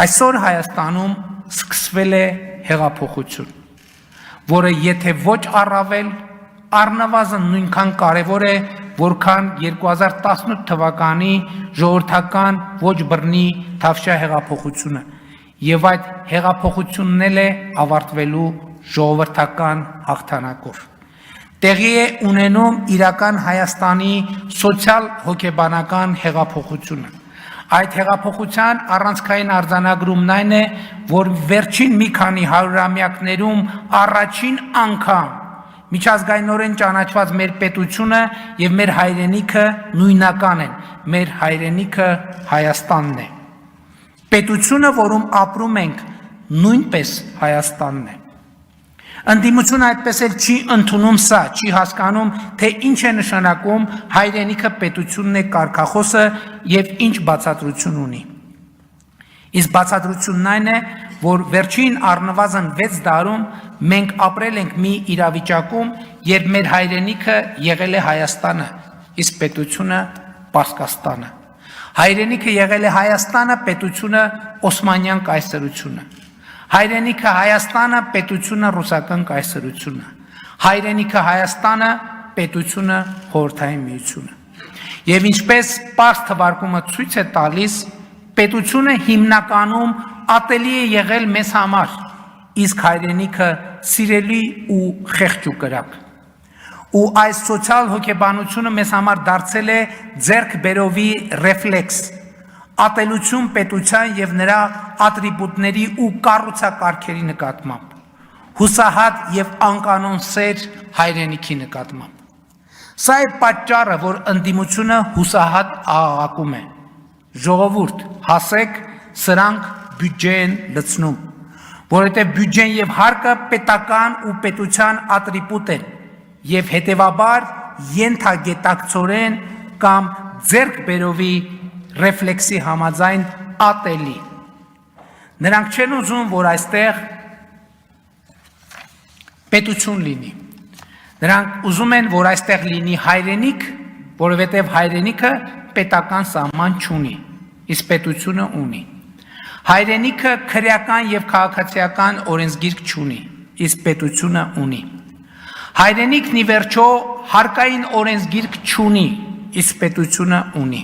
Այսօր Հայաստանում սկսվել է հեղափոխություն, որը եթե ոչ առավել, առնվազն նույնքան կարևոր է, որքան 2018 թվականի ժողովրդական ոչ բռնի Թավշյա հեղափոխությունը, եւ այդ հեղափոխությունն էլ է ավարտվելու ժողովրդական հաղթանակով։ Տեղի է ունենում իրական Հայաստանի սոցիալ-հոգեբանական հեղափոխությունը։ Այդ հեղափոխության առանցքային արձանագրումն այն է, որ վերջին մի քանի հարյուրամյակներում առաջին անգամ միջազգայինորեն ճանաչված մեր պետությունը եւ մեր հայրենիքը նույնական են, մեր հայրենիքը Հայաստանն է։ Պետությունը, որում ապրում ենք, նույնպես Հայաստանն է։ Ընդդիմությունը այդպես էլ չի ընդունում սա, չի հասկանում, թե ինչ է նշանակում հայրենիքը պետությունն է կարգախոսը եւ ինչ բացատրություն ունի։ Իսկ բացատրությունն այն է, որ վերջին առնվազն 6 դարում մենք ապրել ենք մի իրավիճակում, երբ մեր հայրենիքը եղել է Հայաստանը, իսկ պետությունը Պարսկաստանը։ Հայրենիքը եղել է Հայաստանը, պետությունը Օսմանյան կայսրությունը։ Հայրենիքը Հայաստանը, պետությունը ռուսական կայսրությունը։ Հայրենիքը Հայաստանը, պետությունը Խորհրդային Միությունը։ Եվ ինչպես Պարս թվարկումը ցույց է տալիս, պետությունը հիմնականում ատելի է եղել մեզ համար, իսկ հայրենիքը սիրելի ու խեղճ ու կրակ։ Ու այս սոցիալ հոգեբանությունը մեզ համար դարձել է ձեռքբերովի ռեֆլեքս, ատելություն պետության եւ նրա ատրիբուտների ու կառուցակարգերի նկատմամբ, հուսահատ եւ անկանոն սեր հայրենիքի նկատմամբ։ Սա է պատճառը, որ ընդդիմությունը հուսահատ աղաղակում է. ժողովուրդ, հասեք, սրանք բյուջե են լցնում, որովհետեւ բյուջեն եւ հարկը պետական ու պետության ատրիբուտ են եւ հետեւաբար ենթագետակցորեն կամ ձեռքբերովի ռեֆլեքսի համաձայն ատելի։ Նրանք չեն ուզում, որ այստեղ պետություն լինի։ Նրանք ուզում են, որ այստեղ լինի հայրենիք, որովհետև հայրենիքը պետական սահման չունի, իսկ պետությունը ունի։ Հայրենիքը քրեական եւ քաղաքացիական օրենսգիրք չունի, իսկ պետությունը ունի։ Հայրենիքն ի վերջո հարկային օրենսգիրք չունի, իսկ պետությունը ունի։